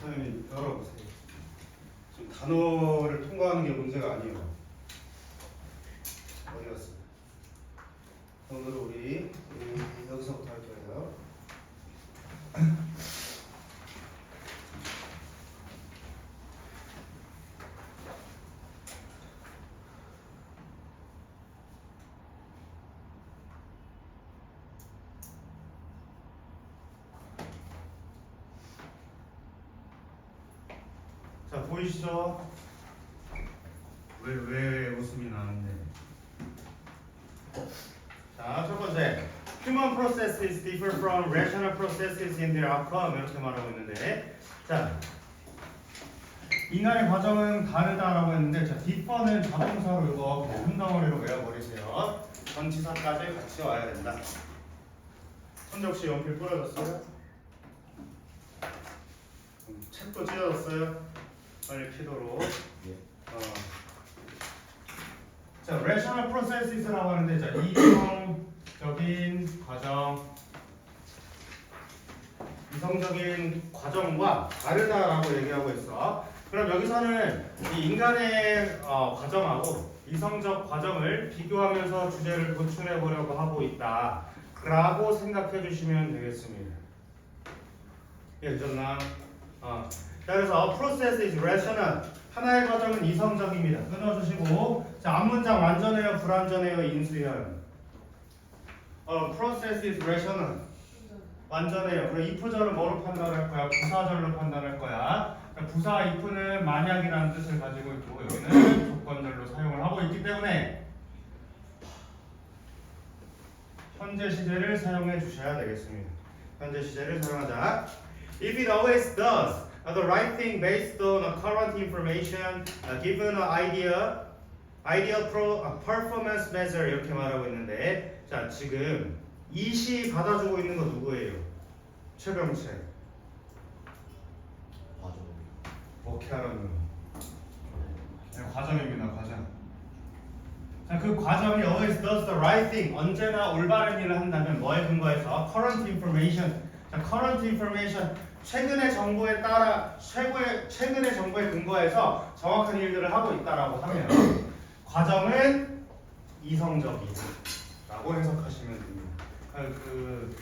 선생님 열어보세요. 지금 단어를 통과하는 게 문제가 아니에요. 어디 갔어요? 오늘 우리 여기서부터 할게요. 자, 보이시죠? 왜 웃음이 나는데? 자, 첫 번째. Human processes differ from rational processes in their outcome. 이렇게 말하고 있는데. 자, 인간의 과정은 다르다라고 했는데, 자, differ는 자동사로 이거 그냥 한 덩어리로 외워버리세요. 전치사까지 같이 와야 된다. 선재 혹시 연필 부러졌어요? 책도 찢어졌어요? 빨리 피도록. 자, rational processes라고 하는데, 자, 이성적인 과정과 다르다라고 얘기하고 있어. 그럼 여기서는 이 인간의 과정하고 이성적 과정을 비교하면서 주제를 도출해 보려고 하고 있다라고 생각해 주시면 되겠습니다. 이해되셨나? 자, 그래서 process is rational. 하나의 과정은 이성적입니다. 끊어주시고, 자, 앞문장 완전해요, 불완전해요, 인수현. process is rational. 완전해요. 그럼 if절은 뭐로 판단할 거야? 부사절로 판단할 거야. 부사 if는 만약이라는 뜻을 가지고 있고, 여기는 조건절로 사용을 하고 있기 때문에 현재 시제를 사용해 주셔야 되겠습니다. 현재 시제를 사용하자. If it always does the right thing based on a current information given an ideal performance measure 이렇게 말하고 있는데, 자, 지금 이시 받아주고 있는 거 누구예요? 최병채. 오케이하라는 과정입니다. 과정. 자, 그 과정이 always does the right thing, 언제나 올바른 일을 한다면 뭐에 근거해서? current information. 자, current information, 최근의 정보에 따라 최근의 정보에 근거해서 정확한 일들을 하고 있다라고 하면 과정은 이성적이라고 해석하시면 됩니다. 그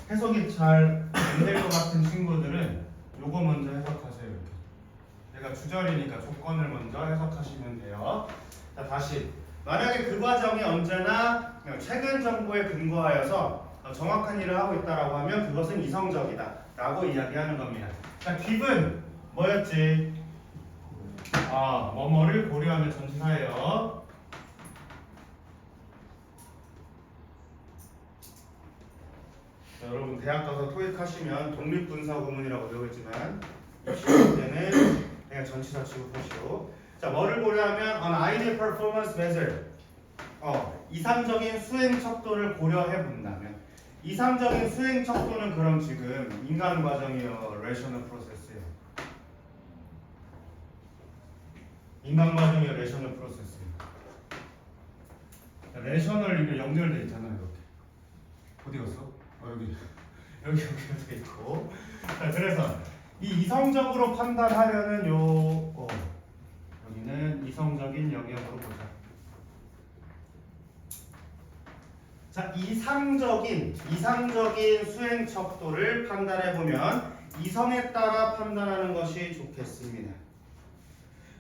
해석이 잘 안 될 것 같은 친구들은 요거 먼저 해석하세요. 이렇게. 내가 주절이니까 조건을 먼저 해석하시면 돼요. 자, 다시 만약에 그 과정이 언제나 최근 정보에 근거하여서 정확한 일을 하고 있다라고 하면 그것은 이성적이다라고 이야기하는 겁니다. 자, given 뭐였지? 뭐뭐를 고려하는 전치사예요. 자, 여러분 대학 가서 토익 하시면 독립분사구문이라고 배우겠지만 시험 때는 그냥 전치사 취급하시고. 자, 뭐를 고려하면 an ideal performance measure. 이상적인 수행 척도를 고려해 본다면, 이상적인 수행 척도는 그럼 지금 인간 과정이요, rational process예요. 인간 과정이요, rational process예요. rational 이게 연결돼 있잖아요, 이렇게. 어디 갔어? 여기 연결돼 있고. 자, 그래서 이 이성적으로 판단하려는 여기는 이성적인 영역으로 보자. 자, 이상적인 수행 척도를 판단해 보면 이성에 따라 판단하는 것이 좋겠습니다.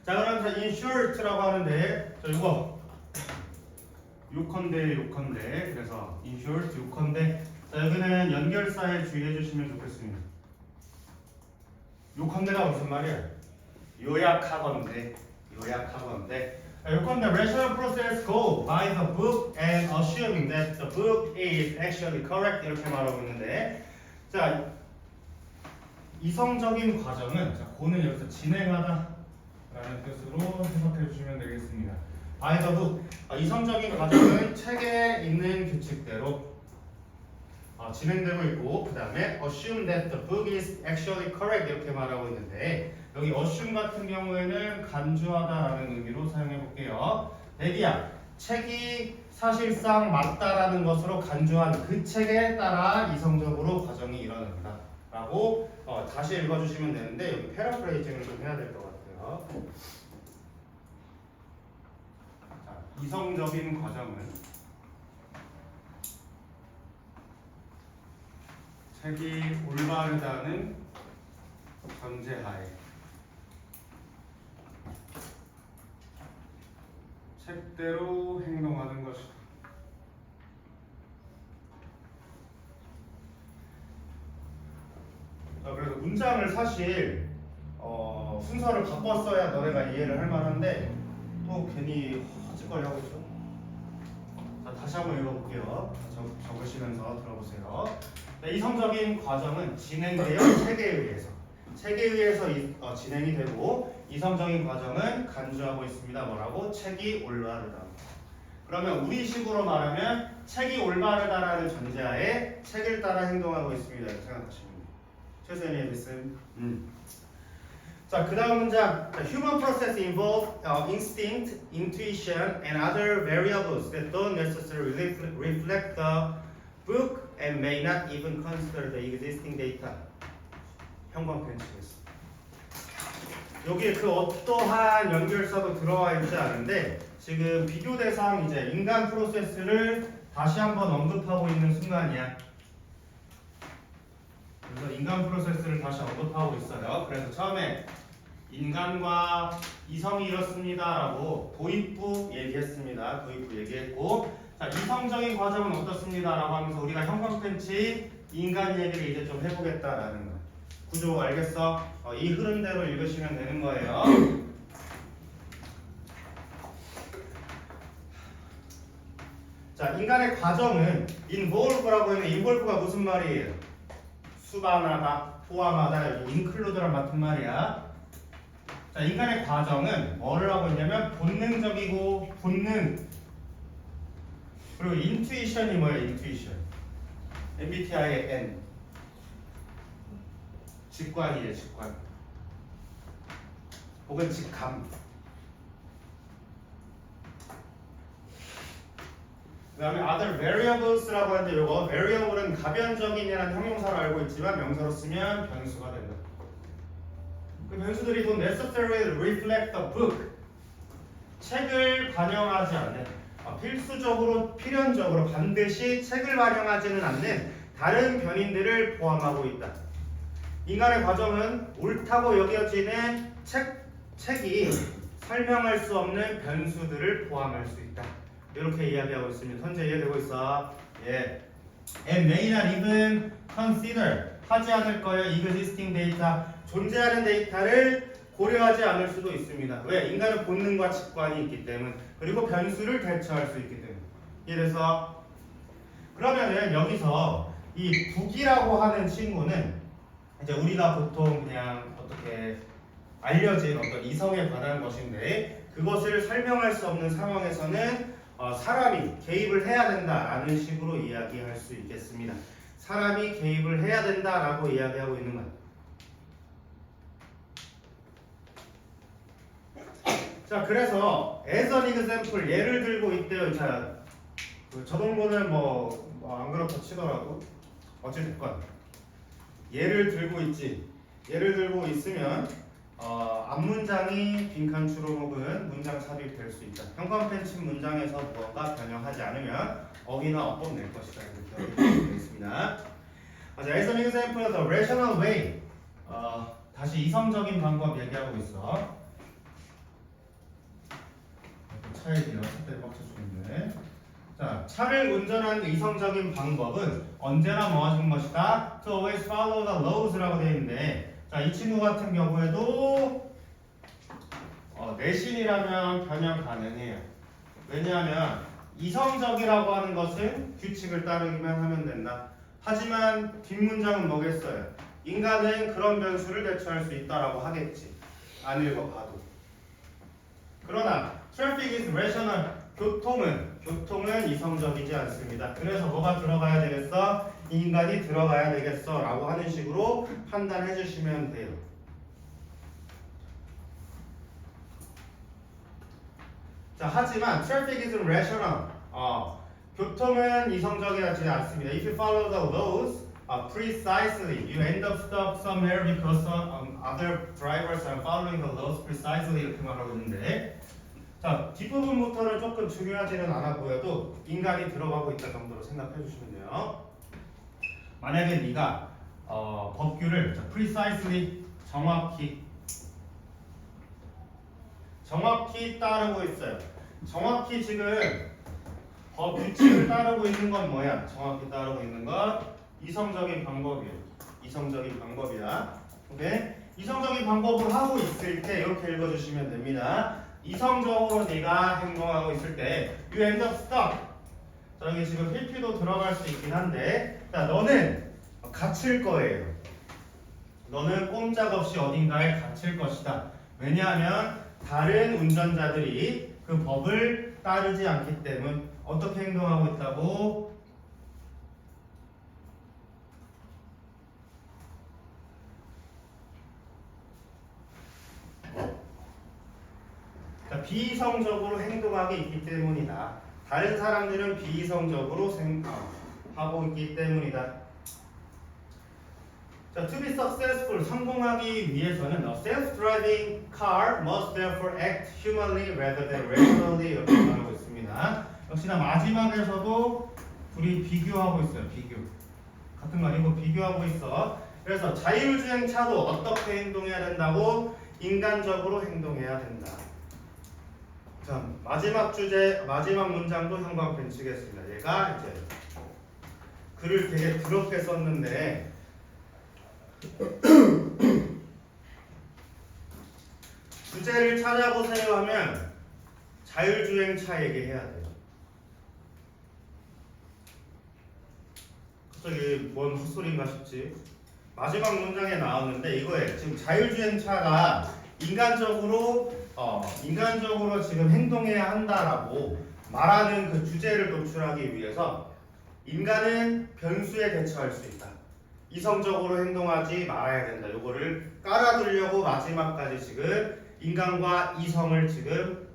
자, 그럼 자, in short라고 하는데, 자, 이거 요컨대 그래서 in short 요컨대. 자, 여기는 연결사에 주의해 주시면 좋겠습니다. 요컨대가 무슨 말이야? 요약하건대. 요컨대 rational process go by the book and assuming that the book is actually correct 이렇게 말하고 있는데, 자, 이성적인 과정은, 자, 고는 여기서 진행하다 라는 뜻으로 해석해 주시면 되겠습니다. by the book, 이성적인 과정은 책에 있는 규칙대로 진행되고 있고, 그 다음에 assume that the book is actually correct 이렇게 말하고 있는데, 여기 assume 같은 경우에는 간주하다라는 의미로 사용해 볼게요. 대기야, 책이 사실상 맞다라는 것으로 간주한 그 책에 따라 이성적으로 과정이 일어난다 라고 다시 읽어주시면 되는데 여기 패러프레이징을 좀 해야 될 것 같아요. 자, 이성적인 과정은 책이 올바르다는 전제하에 책대로 행동하는 것이다. 그래서 문장을 사실 순서를 바꿨어야 너네가 이해를 할 만한데 또 괜히 헛짓거리 하고 있죠. 자, 다시 한번 읽어볼게요. 적으시면서 들어보세요. 자, 이성적인 과정은 진행되어 책에 의해서 진행이 되고 이성적인 과정은 간주하고 있습니다. 뭐라고? 책이 올바르다. 그러면 우리식으로 말하면 책이 올바르다라는 전제하에 책을 따라 행동하고 있습니다. 이렇게 생각하시면 돼요. 최선의 에디슨. 자, 그 다음 문장. Human process involve instinct, intuition, and other variables that don't necessarily reflect the book and may not even consider the existing data. 형광펜 치겠습니다. 여기에 그 어떠한 연결사도 들어와 있지 않은데 지금 비교 대상 이제 인간 프로세스를 다시 한번 언급하고 있는 순간이야. 그래서 인간 프로세스를 다시 언급하고 있어요. 그래서 처음에 인간과 이성이 이렇습니다라고 도입부 얘기했습니다. 도입부 얘기했고, 자, 이성적인 과정은 어떻습니다라고 하면서 우리가 형광펜치 인간 얘기를 이제 좀 해보겠다라는 거. 구조 알겠어? 이 흐름대로 읽으시면 되는 거예요. 자, 인간의 과정은 involve라고 했는데 involve가 무슨 말이에요? 수반하다, 포함하다, include랑 같은 말이야. 자, 인간의 과정은 뭐를 하고 있냐면 본능적이고 본능 그리고 intuition이 뭐예요? intuition MBTI의 N 직관이에요. 직관 혹은 직감. 그 다음에 other variables라고 하는데 이거 variable은 가변적인이라는 형용사로 알고 있지만 명사로 쓰면 변수가 된다. 그 변수들이 don't necessarily reflect the book. 책을 반영하지 않는 필수적으로 필연적으로 반드시 책을 반영하지는 않는 다른 변인들을 포함하고 있다. 인간의 과정은 옳다고 여겨지는 책이 설명할 수 없는 변수들을 포함할 수 있다. 이렇게 이야기하고 있습니다. 현재 이해되고 있어? 예. And may not even consider 하지 않을 거예요. existing data 존재하는 데이터를 고려하지 않을 수도 있습니다. 왜? 인간은 본능과 직관이 있기 때문 그리고 변수를 대처할 수 있기 때문. 이래서 그러면은 여기서 이 북이라고 하는 친구는 이제 우리가 보통 그냥 어떻게 알려진 어떤 이성에 관한 것인데 그것을 설명할 수 없는 상황에서는 사람이 개입을 해야 된다라는 식으로 이야기할 수 있겠습니다. 사람이 개입을 해야 된다라고 이야기하고 있는 거예요. 자, 그래서 as an example 예를 들고 있대요. 자, 저 정도는 뭐 안 그렇다 치더라도 어찌됐건 예를 들고 있지. 예를 들고 있으면 앞문장이 빈칸 추론 혹은 문장 삽입될 수 있다. 형광펜 친 문장에서 무언가 변형하지 않으면 어휘나 어법 낼 것이다. 이렇게 되겠습니다. 자, as an example, the rational way. 다시 이성적인 방법 얘기하고 있어. 차에 대어 색깔이 빡쳐주는데. 자, 차를 운전하는 이성적인 방법은 언제나 뭐 하는 것이다? To always follow the laws라고 되어 있는데, 자, 이 친구 같은 경우에도 내신이라면 변형 가능해요. 왜냐하면 이성적이라고 하는 것은 규칙을 따르기만 하면 된다. 하지만 뒷문장은 뭐겠어요? 인간은 그런 변수를 대처할 수 있다라고 하겠지. 안 읽어봐도. 그러나 traffic is rational. 교통은 이성적이지 않습니다. 그래서 뭐가 들어가야 되겠어? 인간이 들어가야 되겠어 라고 하는 식으로 판단해 주시면 돼요. 자, 하지만 traffic is rational. 교통은 이성적이지 않습니다. If you follow the laws, precisely. You end up stuck somewhere because some other drivers are following the laws precisely 이렇게 말하고 있는데 자 뒷부분부터는 조금 중요하지는 않아 보여도 인간이 들어가고 있다 정도로 생각해 주시면 돼요. 만약에 네가 법규를 자, precisely 정확히 따르고 있어요. 정확히 지금 규칙을 따르고 있는 건 뭐야? 정확히 따르고 있는 건 이성적인 방법이에요. 이성적인 방법이야. 오케이? 이성적인 방법을 하고 있을 때 이렇게 읽어주시면 됩니다. 이성적으로 네가 행동하고 있을 때 you end up stuck. 자, 여기 지금 필피도 들어갈 수 있긴 한데 자, 너는 갇힐 거예요. 너는 꼼짝없이 어딘가에 갇힐 것이다. 왜냐하면 다른 운전자들이 그 법을 따르지 않기 때문에 어떻게 행동하고 있다고? 비이성적으로 행동하기 있기 때문이다. 다른 사람들은 비이성적으로 하고 있기 때문이다. 자, to be successful, 성공하기 위해서는 a self-driving car must therefore act humanly rather than rationally 이렇게 말하고 있습니다. 역시나 마지막에서도 둘이 비교하고 있어요. 같은 말이고 비교하고 있어. 그래서 자율주행차도 어떻게 행동해야 된다고? 인간적으로 행동해야 된다. 자, 마지막 문장도 형광펜 치겠습니다. 얘가 이제 글을 되게 더럽게 썼는데 주제를 찾아보세요 하면 자율주행차에게 해야 돼요. 갑자기 뭔 헛소리인가 싶지? 마지막 문장에 나왔는데 이거에 지금 자율주행차가 인간적으로 지금 행동해야 한다라고 말하는 그 주제를 도출하기 위해서 인간은 변수에 대처할 수 있다. 이성적으로 행동하지 말아야 된다. 요거를 깔아두려고 마지막까지 지금 인간과 이성을 지금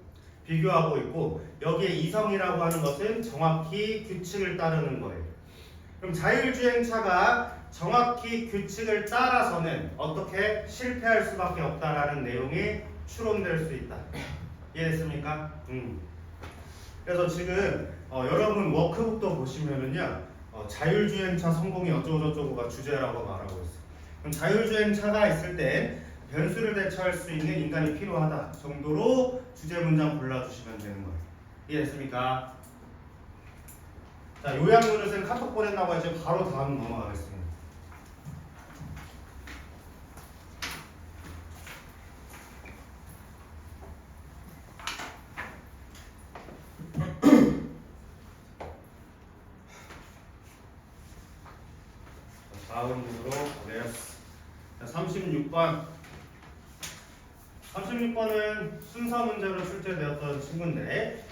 비교하고 있고 여기에 이성이라고 하는 것은 정확히 규칙을 따르는 거예요. 그럼 자율주행차가 정확히 규칙을 따라서는 어떻게 실패할 수밖에 없다라는 내용이 추론될 수 있다. 이해됐습니까? 그래서 지금 여러분 워크북도 보시면은요 자율주행차 성공이 어쩌고저쩌고가 주제라고 말하고 있어요. 그럼 자율주행차가 있을 때 변수를 대처할 수 있는 인간이 필요하다 정도로 주제 문장 골라주시면 되는 거예요. 이해됐습니까? 자, 요약문을 쌤 카톡 보낸다고 해서 바로 다음 넘어가겠습니다. 다음 문으로 내렸어. 36번은 순서 문제로 출제되었던 친구인데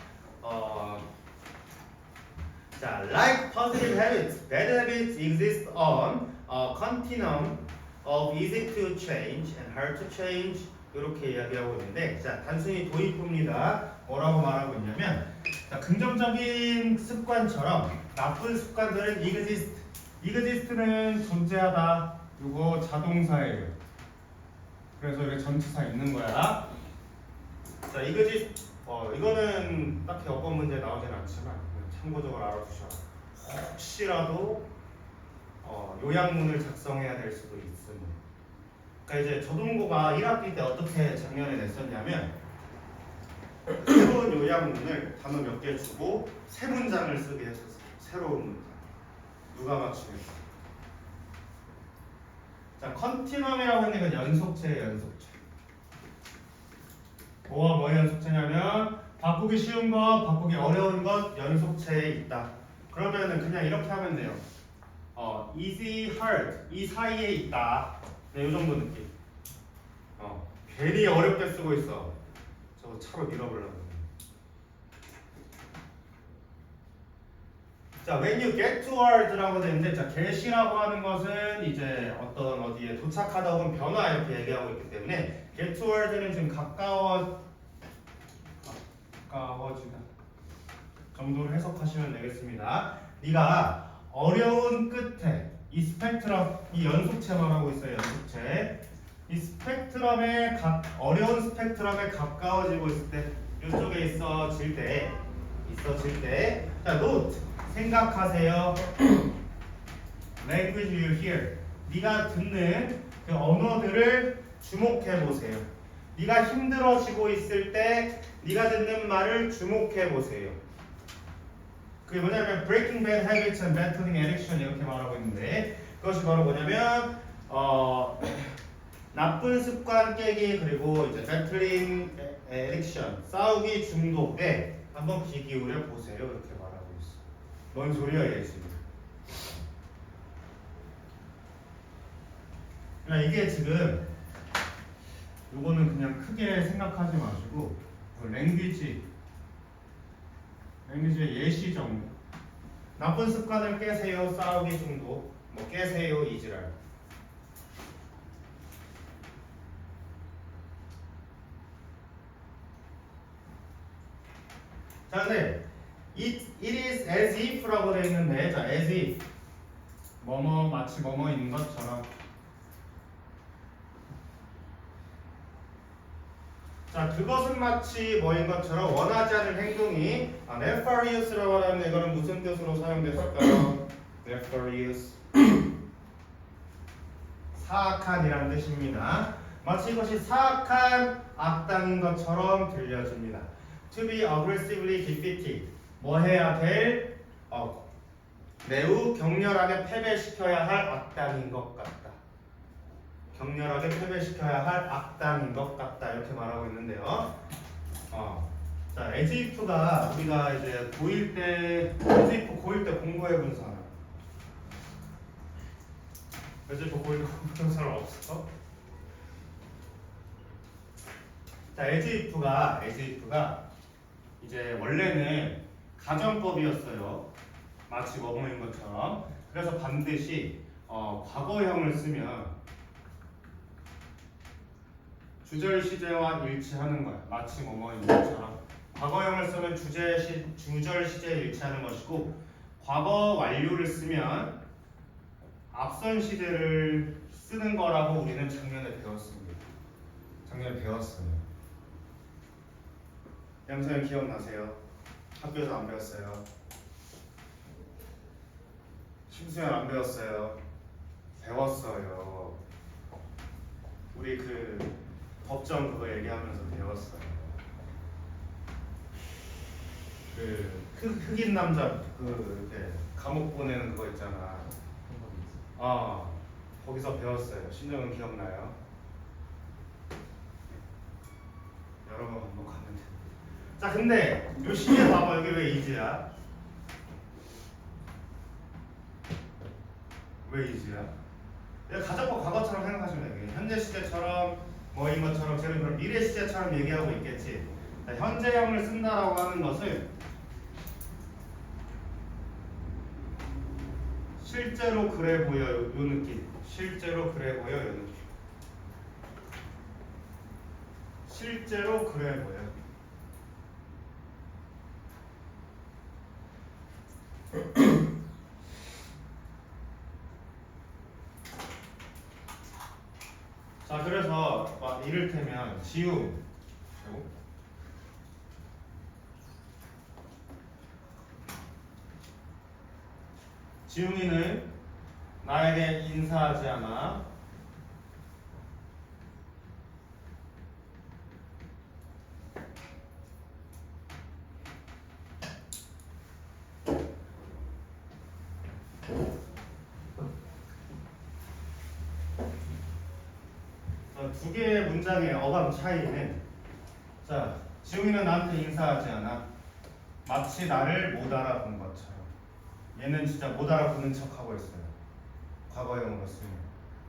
자, like positive habits, bad habits exist on a continuum of easy to change and hard to change 이렇게 이야기하고 있는데 자, 단순히 도입부입니다. 뭐라고 말하고 있냐면 자, 긍정적인 습관처럼 나쁜 습관들은 exist는 존재하다. 이거 자동사예요. 그래서 이렇게 전치사 있는 거야. 자, 이거는 딱히 어법 문제 나오진 않지만 참고적으로 알아두셔. 혹시라도 요약문을 작성해야 될 수도 있습니다. 그러니까 이제 저동고가 1학기 때 어떻게 작년에 냈었냐면 새로운 요약문을 단어 몇 개 주고 세 문장을 쓰게 했었어요. 새로운 문장. 누가 맞추겠어? 자, 컨티넘이라고 하는 건 연속체예요. 연속체. 뭐와 뭐의 연속체냐면 바꾸기 쉬운 것, 바꾸기 어려운 것 연속체에 있다. 그러면은 그냥 이렇게 하면 돼요. easy, hard 이 사이에 있다. 네, 이 정도 느낌. 괜히 어렵게 쓰고 있어. 저거 차로 밀어보려고. 자, when you get toward라고 되는데, 자, get이라고 하는 것은 이제 어떤 어디에 도착하다 혹은 변화 이렇게 얘기하고 있기 때문에 get toward는 지금 가까워지다 정도로 해석하시면 되겠습니다. 네가 어려운 끝에 이 스펙트럼, 이 연속체 말하고 있어요. 연속체. 이 스펙트럼에 어려운 스펙트럼에 가까워지고 있을 때, 이쪽에 있어질 때, 자, note 생각하세요. Language you hear. 네가 듣는 그 언어들을 주목해 보세요. 네가 힘들어지고 있을 때, 네가 듣는 말을 주목해 보세요. 그게 뭐냐면 breaking bad habits and battling addiction 이렇게 말하고 있는데 그것이 바로 뭐냐면 나쁜 습관 깨기 그리고 이제 battling addiction 싸우기 중독에 한번 귀 기울여 보세요 이렇게 말하고 있어. 뭔 소리야 얘 지금? 그러니까 이게 지금 요거는 그냥 크게 생각하지 마시고 랭귀지의 예시 정도. 나쁜 습관을 깨세요. 싸우기 중독. 뭐 깨세요. 이지랄. 자, 근데 it is as if라고 되어 있는데, 자, as if 뭐뭐 마치 뭐뭐인 것처럼. 자, 그것은 마치 뭐인 것처럼 원하지 않은 행동이 nefarious라고 하는 이거는 무슨 뜻으로 사용됐을까요? nefarious 사악한이라는 뜻입니다. 마치 이것이 사악한 악당인 것처럼 들려집니다. To be aggressively defeated 뭐 해야 될? 매우 격렬하게 패배시켜야 할 악당인 것 같다. 격렬하게 패배시켜야 할 악당인 것 같다 이렇게 말하고 있는데요. 자, as if가 우리가 이제 고1 때 as if 고1 때 공부해 본 사람. as if 고1 때 공부해 본 사람 없어? 자, as if가 이제 원래는 가정법이었어요. 마치 뭐뭐인 것처럼. 그래서 반드시 과거형을 쓰면 주절 시제와 일치하는 거야. 마치 뭐뭐인 것처럼. 과거형을 쓰면 주절 시제에 일치하는 것이고 과거 완료를 쓰면 앞선 시제를 쓰는 거라고 우리는 작년에 배웠습니다. 작년에 배웠어요. 양서연 기억나세요? 학교에서 안 배웠어요. 심수연 안 배웠어요. 배웠어요. 우리 그 법정 그거 얘기하면서 배웠어요. 그 흑인 남자 그 이렇게 감옥 보내는 그거 있잖아. 거기서 배웠어요. 신정은 기억나요? 여러 번 반복하는데. 자, 근데 요 시제 봐봐. 여기 왜 이지야? 왜 이지야? 내가 가정법 과거처럼 생각하시면 돼요. 현재 시제처럼 뭐인 것처럼 쟤는 그럼 미래 시제처럼 얘기하고 있겠지. 자, 현재형을 쓴다라고 하는 것은 실제로 그래 보여요. 요 느낌. 실제로 그래 보여. 요 느낌. 실제로 그래 보여. 자, 그래서 막 이를테면 지웅 지웅이는 나에게 인사하지 않아. 두 개의 문장의 어감 차이는 자, 지웅이는 나한테 인사하지 않아. 마치 나를 못 알아본 것처럼. 얘는 진짜 못 알아보는 척하고 있어요. 과거형으로 쓰면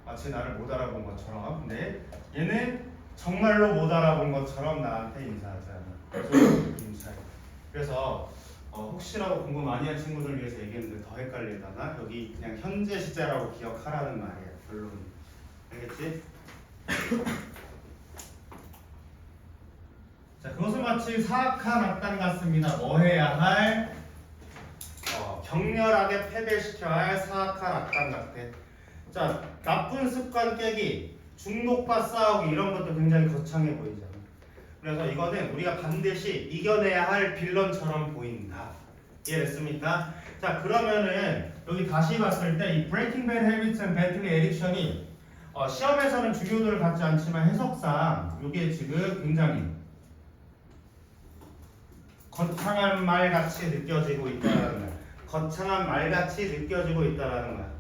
마치 나를 못 알아본 것처럼. 근데 얘는 정말로 못 알아본 것처럼 나한테 인사하지 않아. 그래서 느낌 차이. 그래서 혹시라도 공부 많이 한 친구들 위해서 얘기했는데 더 헷갈릴까나 여기 그냥 현재 시제라고 기억하라는 말이에요. 결론이. 알겠지? 자, 그것은 마치 사악한 악당 같습니다. 뭐 해야 할? 격렬하게 패배시켜야 할 사악한 악당 같아. 자, 나쁜 습관 깨기, 중독과 싸우기 이런 것도 굉장히 거창해 보이잖아. 그래서 이거는 우리가 반드시 이겨내야 할 빌런처럼 보인다. 이해됐습니까? 자, 그러면은 여기 다시 봤을 때 이 Breaking Bad Habits and Badly Addiction이 시험에서는 중요도를 갖지 않지만 해석상 이게 지금 굉장히 거창한 말같이 느껴지고 있다라는 거야. 거창한 말같이 느껴지고 있다라는 거야.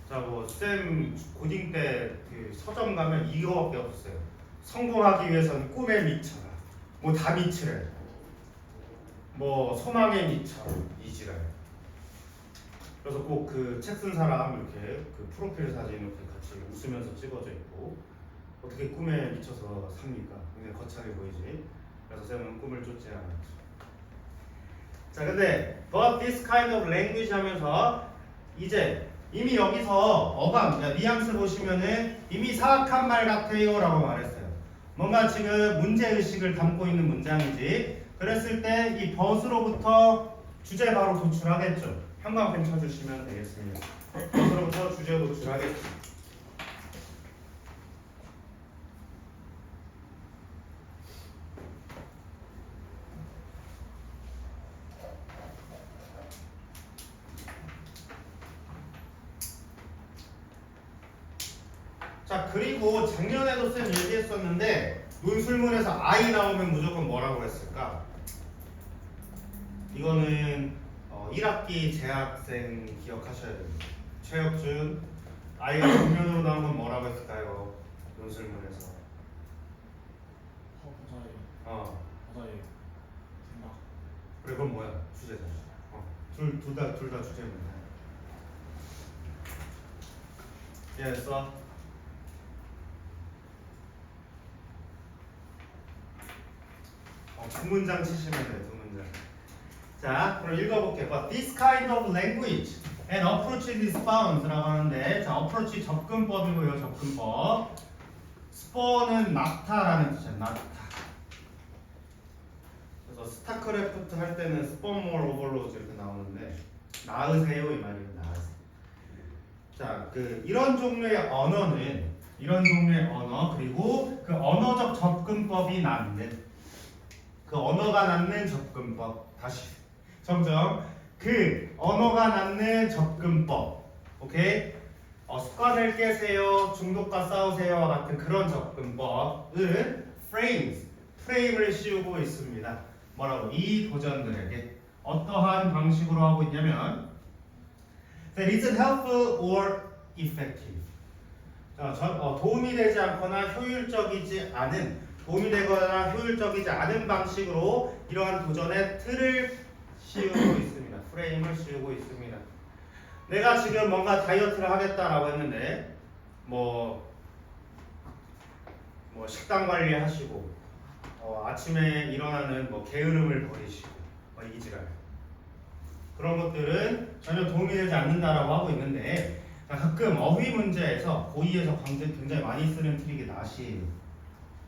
자, 뭐 쌤 고딩 때 그 서점 가면 이거밖에 없었어요. 성공하기 위해서는 꿈에 미쳐라. 뭐 다 미치래. 뭐 소망에 미쳐 이지랄. 그래서 꼭 그 책 쓴 사람 이렇게 그 프로필 사진 이렇게 같이 웃으면서 찍어져 있고 어떻게 꿈에 미쳐서 삽니까? 굉장히 거창해 보이지. 그래서 쌤은 꿈을 쫓지 않았죠. 자, 근데 but this kind of language 하면서 이제 이미 여기서 어감, 뉘앙스 보시면은 이미 사악한 말 같아요 라고 말했어요. 뭔가 지금 문제의식을 담고 있는 문장이지. 그랬을 때 이 but으로부터 주제 바로 도출하겠죠. 형광펜 쳐주시면 되겠습니다. but으로부터 주제 도출하겠죠. 자, 그리고 작년에도 쌤 얘기했었는데 논술문에서 I 나오면 무조건 뭐라고 했을까? 이거는 1학기 재학생 기억하셔야 됩니다. 최혁준 I가 정면으로 나온 건 뭐라고 했을까요? 논술문에서 바다의 생각. 그래, 그건 뭐야? 주제잖아. 둘 다 주제입니다. 이해했어? 두 문장 치시면 돼요. 두 문장. 자, 그럼 읽어볼게요. But this kind of language and approach is found라고 하는데, 자, approach 접근법이고요. 접근법. spawn은 낙타라는 뜻이야. 낙타. 그래서 스타크래프트 할 때는 spawn more overloads 이렇게 나오는데 낳으세요 이 말이에요. 낳으세요. 자, 이런 종류의 언어 그리고 그 언어적 접근법이 낳는 그 언어가 낳는 접근법. 다시 정정. 그 언어가 낳는 접근법. 오케이? 습관을 깨세요, 중독과 싸우세요와 같은 그런 접근법은 프레임을 씌우고 있습니다. 뭐라고? 이 도전들에게 어떠한 방식으로 하고 있냐면 that isn't helpful or effective. 자, 도움이 되지 않거나 도움이 되거나 효율적이지 않은 방식으로 이러한 도전의 틀을 씌우고 있습니다. 프레임을 씌우고 있습니다. 내가 지금 뭔가 다이어트를 하겠다라고 했는데 뭐 식단 관리하시고 아침에 일어나는 게으름을 버리시고 이기지랄 그런 것들은 전혀 도움이 되지 않는다라고 하고 있는데 가끔 어휘 문제에서 고2에서 굉장히 많이 쓰는 트릭이 not이에요.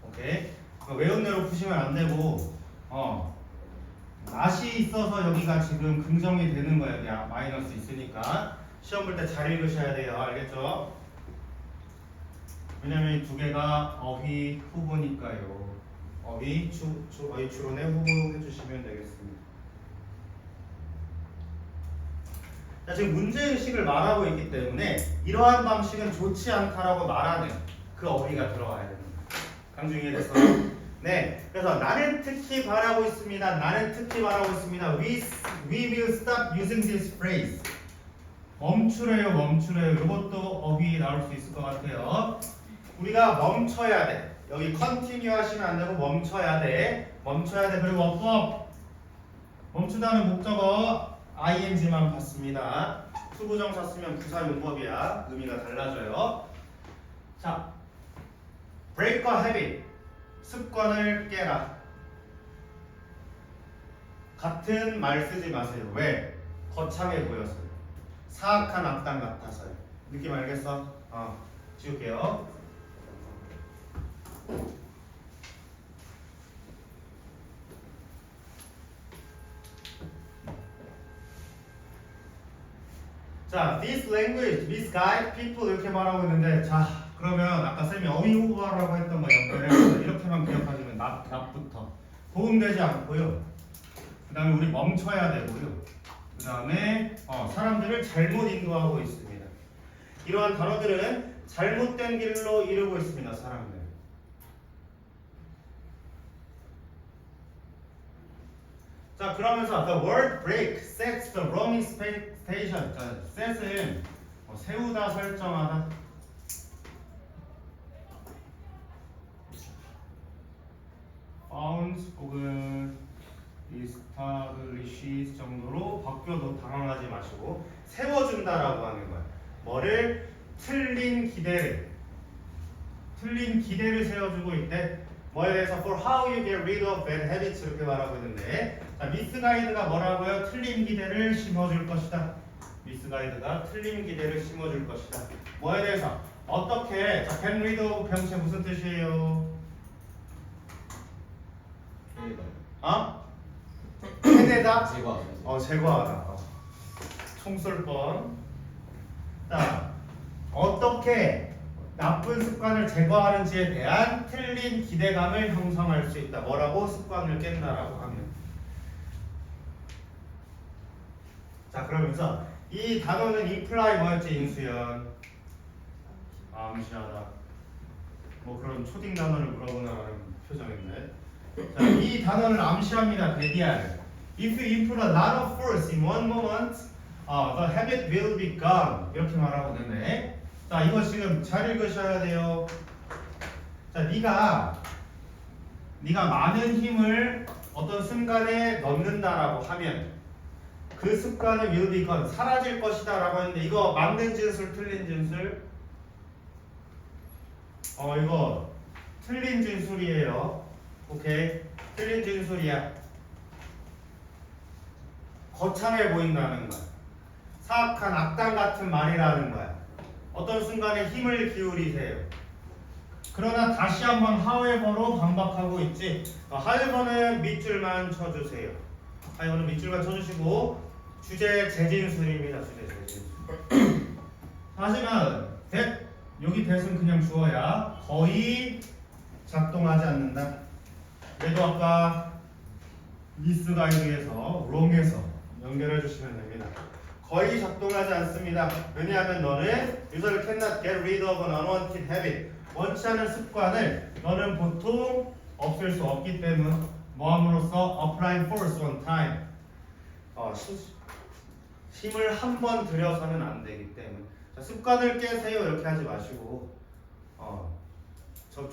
오케이? 외운 대로 푸시면 안 되고 not이 있어서 여기가 지금 긍정이 되는 거예요. 여기 마이너스 있으니까 시험 볼 때 잘 읽으셔야 돼요. 알겠죠? 왜냐면 이 두 개가 어휘 후보니까요. 어휘 추론의 후보 해주시면 되겠습니다. 자, 지금 문제의식을 말하고 있기 때문에 이러한 방식은 좋지 않다라고 말하는 그 어휘가 들어와야 됩니다. 강조 이해돼서? 네, 그래서 나는 특히 바라고 있습니다. 나는 특히 바라고 있습니다. We will stop using this phrase. 멈추래요, 멈추래요. 이것도 어휘 나올 수 있을 것 같아요. 우리가 멈춰야 돼. 여기 continue 하시면 안 되고 멈춰야 돼. 멈춰야 돼. 그리고 어법 멈추다는 목적어 ing만 받습니다. 투부정사 쓰면 부사 용법이야. 의미가 달라져요. 자, break a habit. 습관을 깨라. 같은 말 쓰지 마세요. 왜? 거창해 보여서요. 사악한 악당 같아서요. 느낌 알겠어? 지울게요. 자, this language, this guide, people 이렇게 말하고 있는데 자 그러면 아까 쌤이 어휘호바라고 했던 거 연결해서 이렇게만 기억하시면 납부터 도움되지 않고요. 그 다음에 우리 멈춰야 되고요. 그 다음에 사람들을 잘못 인도하고 있습니다. 이러한 단어들은 잘못된 길로 이르고 있습니다. 사람들. 자 그러면서 the word break sets the roaming station. 자, set은 세우다 설정하다. found 혹은 establish 정도로 바뀌어도 당황하지 마시고 세워준다라고 하는 거야. 뭐를? 틀린 기대를 세워주고 있대. 뭐에 대해서 for how you get rid of bad habits 이렇게 말하고 있는데 자 미스 가이드가 뭐라고요? 틀린 기대를 심어줄 것이다. 미스 가이드가 틀린 기대를 심어줄 것이다. 뭐에 대해서? 어떻게? 자 get rid of 병체 무슨 뜻이에요? 해내다? 제거하다. 총 쏠 뻔. 자, 어떻게 나쁜 습관을 제거하는지에 대한 틀린 기대감을 형성할 수 있다. 뭐라고? 습관을 깬다라고 하면. 자, 그러면서 이 단어는 imply 뭐였지? 인수연. 암시하다. 뭐 그런 초딩 단어를 물어보나라는 표정인데. 자, 이 단어는 암시합니다. 대디알. If you input a lot of force in one moment, the habit will be gone. 이렇게 말하고 있는데, 자 이거 지금 잘 읽으셔야 돼요. 자, 네가 많은 힘을 어떤 순간에 넣는다라고 하면 그 습관은 will be gone. 사라질 것이다라고 했는데 이거 맞는 진술, 틀린 진술? 이거 틀린 진술이에요. 오케이, 틀린 진술이야. 거창해 보인다는 거야. 사악한 악당 같은 말이라는 거야. 어떤 순간에 힘을 기울이세요. 그러나 다시 한번 however로 반박하고 있지. however는 밑줄만 쳐주세요. however는 밑줄만 쳐주시고 주제 재진술입니다. 주제 재진술. 하지만 that 여기 that은 그냥 주어야 거의 작동하지 않는다. 그래도 아까 미스 가이드에서 wrong에서 연결해 주시면 됩니다. 거의 작동하지 않습니다. 왜냐하면 너는 user cannot get rid of an unwanted habit. 원치 않은 습관을 너는 보통 없앨 수 없기 때문 뭐함으로써 applying force one time. 힘을 한 번 들여서는 안 되기 때문에 자, 습관을 깨세요 이렇게 하지 마시고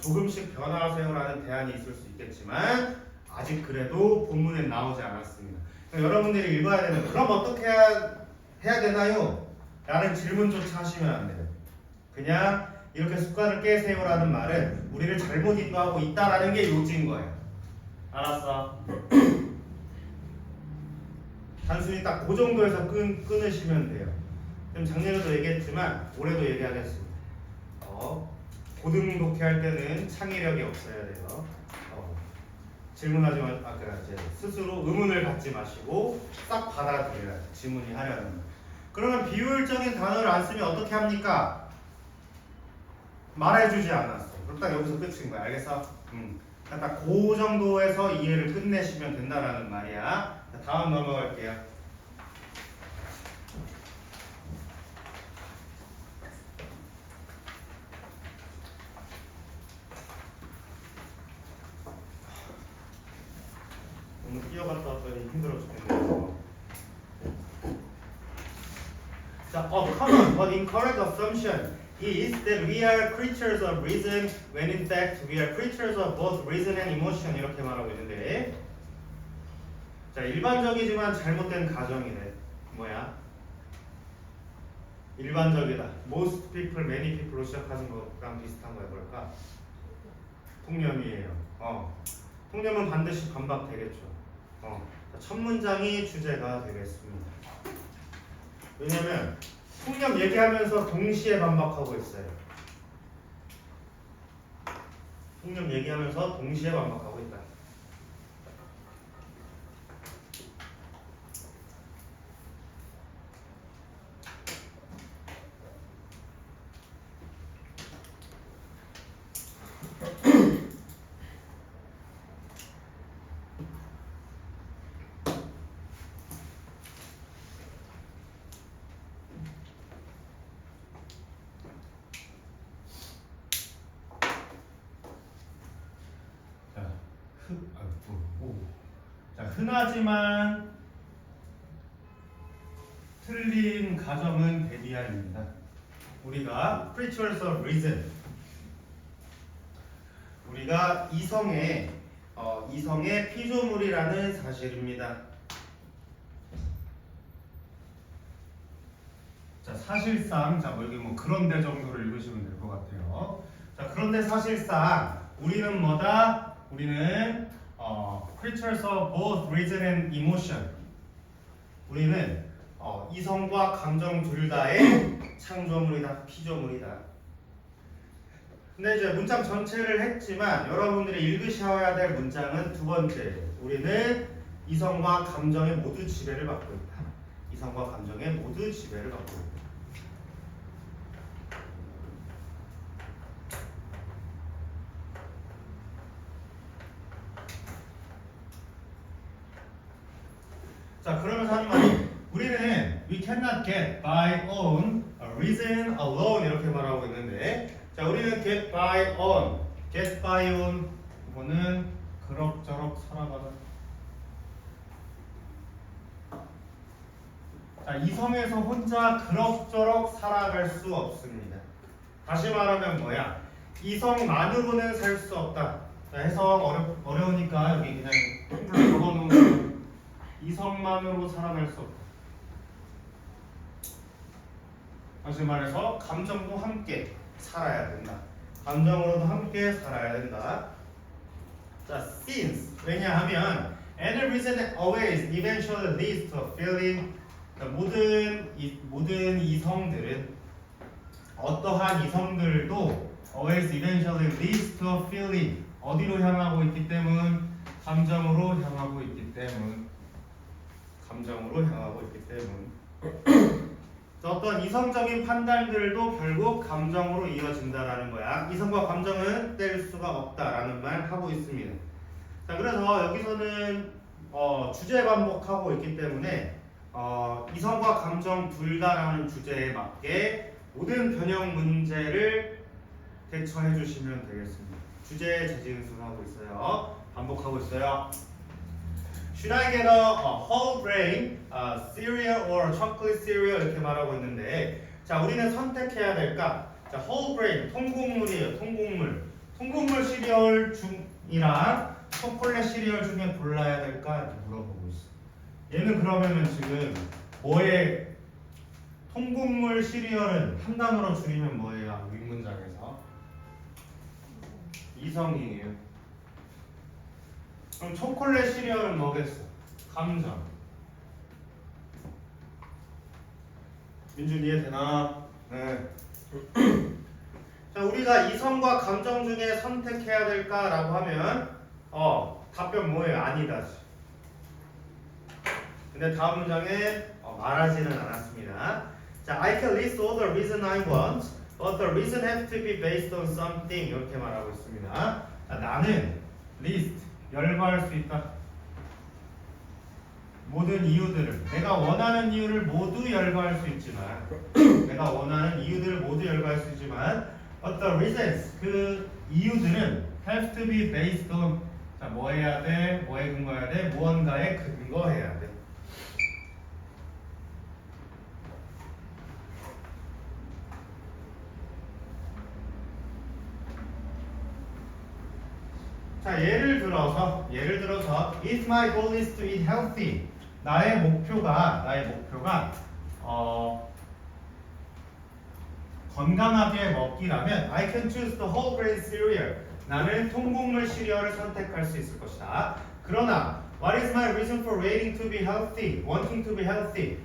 조금씩 변화하세요라는 대안이 있을 수 있겠지만 아직 그래도 본문에 나오지 않았습니다. 그러니까 여러분들이 읽어야 되는 그럼 어떻게 해야 되나요? 라는 질문조차 하시면 안 돼요. 그냥 이렇게 습관을 깨세요라는 말은 우리를 잘못 인도하고 있다라는 게 요지인 거예요. 알았어? 단순히 딱 그 정도에서 끊으시면 돼요. 그럼 작년에도 얘기했지만 올해도 얘기하겠습니다. 고등 독해할 때는 창의력이 없어야 돼요. 질문하지 마, 이제 스스로 의문을 갖지 마시고 싹 받아들여야 돼. 질문이 하려는. 그러면 비효율적인 단어를 안 쓰면 어떻게 합니까? 말해주지 않았어. 그럼 딱 여기서 끝인 거야. 알겠어? 딱 그 정도에서 이해를 끝내시면 된다라는 말이야. 자, 다음 넘어갈게요. 오늘 뛰어갔다 왔더니 힘들어 죽겠네요. 자, common but incorrect assumption is that we are creatures of reason when in fact we are creatures of both reason and emotion 이렇게 말하고 있는데 자, 일반적이지만 잘못된 가정이래. 뭐야? 일반적이다. Most people, many people로 시작하는 거랑 비슷한 거 해볼까? 통념이에요. 통념은 반드시 반박되겠죠. 첫 문장이 주제가 되겠습니다. 왜냐면 통념 얘기하면서 동시에 반박하고 있어요. 통념 얘기하면서 동시에 반박하고 있다. 흔하지만 틀린 가정은 대비하입니다. 우리가 creatures of reason, 우리가 이성의 피조물이라는 사실입니다. 자, 사실상 여기 뭐 그런데 정도를 읽으시면 될 것 같아요. 자, 그런데 사실상 우리는 뭐다? 우리는 creatures of both reason and emotion. 우리는 이성과 감정 둘 다의 창조물이다, 피조물이다. 근데 이제 문장 전체를 했지만 여러분들이 읽으셔야 될 문장은 두 번째. 우리는 이성과 감정에 모두 지배를 받고 있다. 이성과 감정에 모두 지배를 받고 있다. 자, 그러면서 하는 말이 우리는 we cannot get by on a reason alone 이렇게 말하고 있는데, 자, 우리는 get by on 이거는 그럭저럭 살아가다. 자, 이성에서 혼자 그럭저럭 살아갈 수 없습니다. 다시 말하면 뭐야? 이성만으로는 살 수 없다. 자, 해석 어려우니까 여기 그냥 통으로 적어놓은 거. 이성만으로 살아날 수 없다. 다시 말해서 감정도 함께 살아야 된다. 감정으로도 함께 살아야 된다. 자, since 왜냐하면 any reason always eventually leads to a feeling. 모든 이성들은 어떠한 이성들도 always eventually leads to a feeling. 어디로 향하고 있기 때문? 감정으로 향하고 있기 때문. 감정으로 향하고 있기 때문. 어떤 이성적인 판단들도 결국 감정으로 이어진다라는 거야. 이성과 감정은 뗄 수가 없다라는 말 하고 있습니다. 자, 그래서 여기서는 주제 반복하고 있기 때문에 이성과 감정 둘 다라는 주제에 맞게 모든 변형 문제를 대처해 주시면 되겠습니다. 주제 재진술하고 있어요. 반복하고 있어요. Should I get a whole grain cereal or chocolate cereal 이렇게 말하고 있는데, 자, 우리는 선택해야 될까? 자, whole grain 통곡물이에요. 통곡물 시리얼 중이랑 초콜릿 시리얼 중에 골라야 될까? 이렇게 물어보고 있어. 얘는 그러면은 지금 뭐에 통곡물 시리얼은 한 단어로 줄이면 뭐예요? 윗문장에서 이성이에요. 그럼 초콜릿 시리얼은 뭐겠어? 감정. 민준 이해되나? 네. 자, 우리가 이성과 감정 중에 선택해야 될까라고 하면 답변 뭐예요? 아니다. 근데 다음 문장에 말하지는 않았습니다. 자, I can list all the reason I want, but the reason has to be based on something 이렇게 말하고 있습니다. 자, 나는 list 열거할 수 있다. 모든 이유들을 내가 원하는 이유를 모두 열거할 수 있지만 내가 원하는 이유들을 모두 열거할 수 있지만 but the reasons 그 이유들은 have to be based on 자, 뭐 해야 돼? 뭐에 근거해야 돼? 무언가에 근거해야 돼. 자, 예를 들어서 if my goal is to eat healthy 나의 목표가 건강하게 먹기라면 I can choose the whole grain cereal 나는 통곡물 시리얼을 선택할 수 있을 것이다. 그러나 what is my reason for wanting to be healthy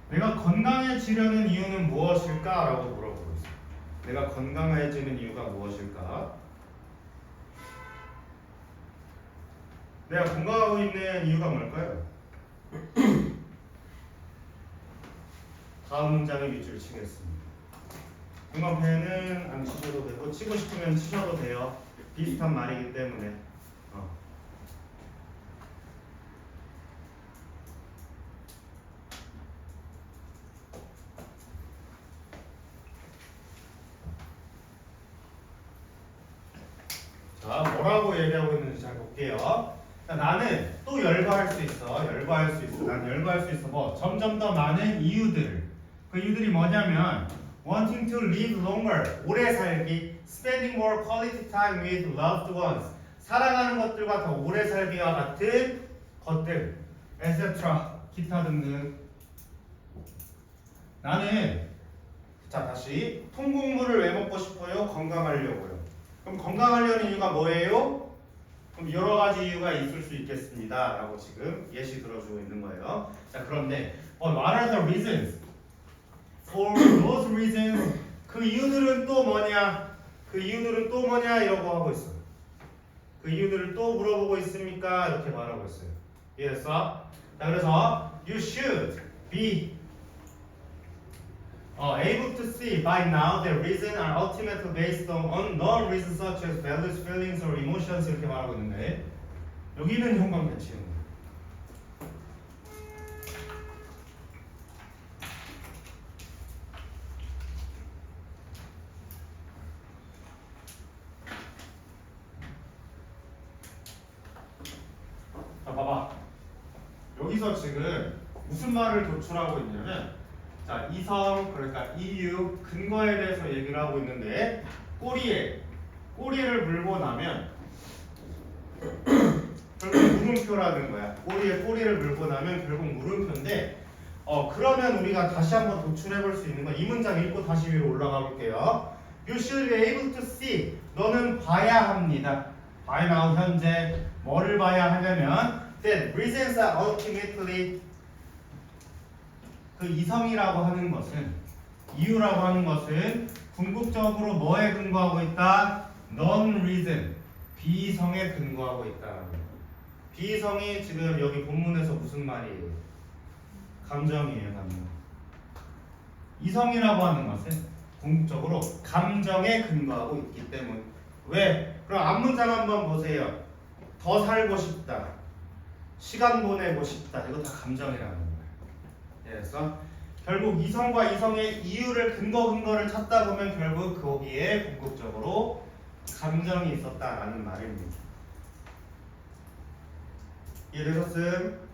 내가 건강해지려는 이유는 무엇일까? 라고 물어보고 있어요. 내가 건강해지는 이유가 무엇일까? 내가 건강하고 있는 이유가 뭘까요? 다음 문장의 밑줄을 치겠습니다. 중간펜은 안 치셔도 되고 치고 싶으면 치셔도 돼요. 비슷한 말이기 때문에. 자, 뭐라고 얘기하고 있는지 잘 볼게요. 자, 나는 또 열거할 수 있어. 열거할 수 있어. 난 열거할 수 있어. 뭐 점점 더 많은 이유들. 그 이유들이 뭐냐면 wanting to live longer, 오래 살기, spending more quality time with loved ones, 사랑하는 것들과 더 오래 살기와 같은 것들, etc. 기타 등등. 나는 자 다시 통곡물을 왜 먹고 싶어요? 건강하려고요. 그럼 건강하려는 이유가 뭐예요? 그럼 여러 가지 이유가 있을 수 있겠습니다. 라고 지금 예시 들어주고 있는 거예요. 자 그런데 what are the reasons? For those reasons 그 이유들은 또 뭐냐? 그 이유들은 또 뭐냐? 이러고 하고 있어. 그 이유들을 또 물어보고 있습니까? 이렇게 말하고 있어요. 이해했어? 자 그래서 you should be able to see by now that reasons are ultimately based on non-reasons such as values, feelings, or emotions 이렇게 말하고 있는데 여기는 형광 배치는 거예요. 자 봐봐 여기서 지금 무슨 말을 도출하고 있냐면 자 이성 그러니까 이유 근거에 대해서 얘기를 하고 있는데 꼬리를 물고 나면 결국 물음표라는 거야. 꼬리를 물고 나면 결국 물음표인데 그러면 우리가 다시 한번 도출해 볼 수 있는 건 이 문장 읽고 다시 위로 올라가 볼게요. You should be able to see. 너는 봐야 합니다. by now 현재 뭐를 봐야 하냐면 that reasons are ultimately 그 이성이라고 하는 것은 이유라고 하는 것은 궁극적으로 뭐에 근거하고 있다? non-reason 비이성에 근거하고 있다. 비이성이 지금 여기 본문에서 무슨 말이에요? 감정이에요, 감정. 이성이라고 하는 것은 궁극적으로 감정에 근거하고 있기 때문. 왜? 그럼 앞문장 한번 보세요. 더 살고 싶다. 시간 보내고 싶다. 이거 다 감정이라는 거예요. 그래서 결국 이성과 이성의 이유를 근거를 찾다 보면 결국 거기에 궁극적으로 감정이 있었다라는 말입니다. 이해되셨음?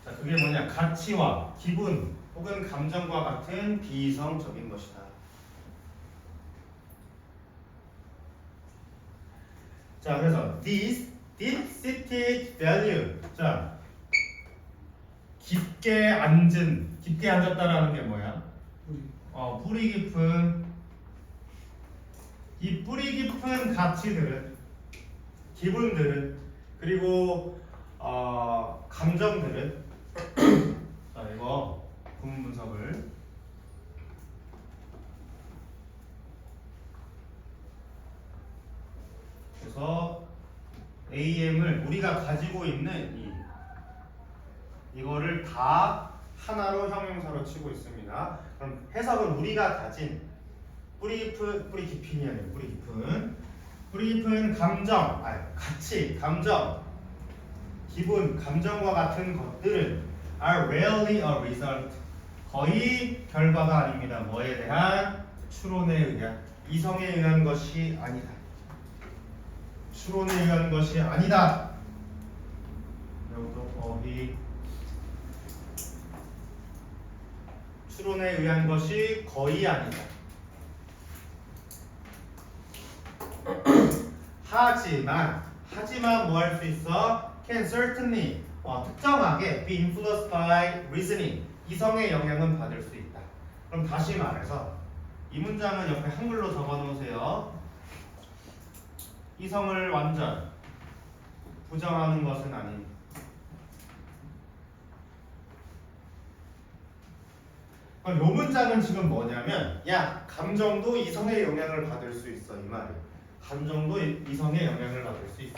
자, 그게 뭐냐? 가치와 기분 혹은 감정과 같은 비이성적인 것이다. 자, 그래서 this deep-seated value. 자, 깊게 앉았다라는 게 뭐야? 뿌리 깊은 이 뿌리 깊은 가치들은 기분들은 그리고 감정들은 자 이거 부분 분석을 그래서 AM을 우리가 가지고 있는 이거를 다 하나로 형용사로 치고 있습니다. 그럼 해석은 우리가 가진 뿌리 깊은 감정, 가치, 감정, 기분, 감정과 같은 것들은 are rarely a result. 거의 결과가 아닙니다. 뭐에 대한 추론에 의한 이성에 의한 것이 아니다. 추론에 의한 것이 아니다. 여기도 거의 추론에 의한 것이 거의 아니다. 하지만 뭐 할 수 있어? Can certainly 특정하게 be influenced by reasoning 이성의 영향은 받을 수 있다. 그럼 다시 말해서 이 문장은 옆에 한글로 적어 놓으세요. 이성을 완전 부정하는 것은 아닙니다. 그럼 이 문장은 지금 뭐냐면 감정도 이성의 영향을 받을 수 있어 이 말이에요. 감정도 이성의 영향을 받을 수 있어.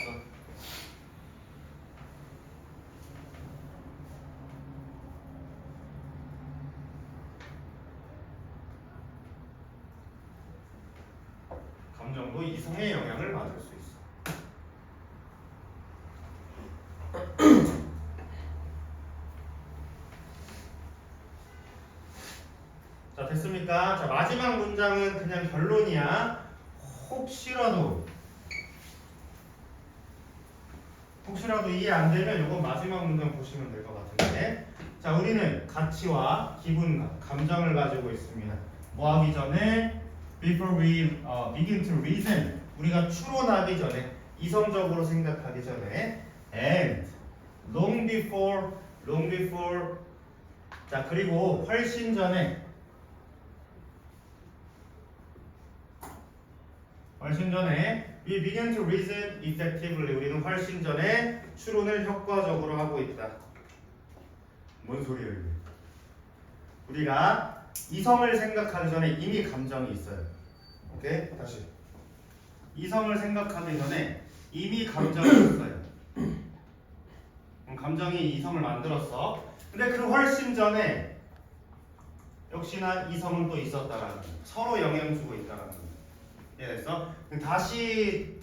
감정도 이성의 영향을 받을 수 있어. 자 됐습니다. 이해됐습니까? 자, 마지막 문장은 그냥 결론이야. 혹시라도 이해 안 되면 이건 마지막 문장 보시면 될 것 같은데. 자, 우리는 가치와 기분과 감정을 가지고 있습니다. 뭐 하기 전에 before we begin to reason, 우리가 추론하기 전에, 이성적으로 생각하기 전에, and long before, 자, 그리고 훨씬 전에 we begin to reason effectively, 우리는 훨씬 전에 추론을 효과적으로 하고 있다. 뭔 소리예요 이게? 우리가 이성을 생각하기 전에 이미 감정이 있어요. 오케이? 다시. 이성을 생각하기 전에 이미 감정이 있어요. 감정이 이성을 만들었어. 근데 그 훨씬 전에 역시나 이성은 또 있었다라는 거. 서로 영향 주고 있다라는 거. 이해됐어? 다시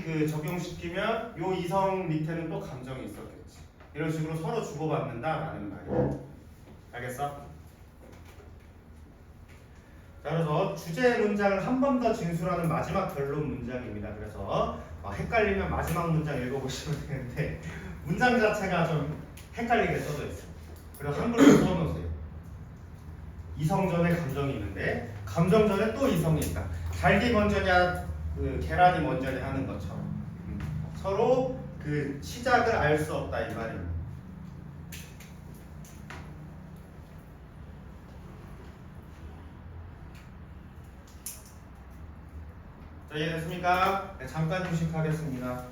그 적용시키면 요 이성 밑에는 또 감정이 있었겠지. 이런 식으로 서로 주고받는다라는 말이야. 알겠어? 자, 그래서 주제 문장을 한 번 더 진술하는 마지막 결론 문장입니다. 그래서 헷갈리면 마지막 문장 읽어보시면 되는데 문장 자체가 좀 헷갈리게 써져 있어요. 그래서 한글로 써놓으세요. 이성 전에 감정이 있는데 감정 전에 또 이성이 있다. 닭이 먼저냐 그 계란이 먼저냐 하는 것처럼 서로 그 시작을 알 수 없다 이 말입니다. 자, 이해됐습니까? 네, 잠깐 휴식하겠습니다.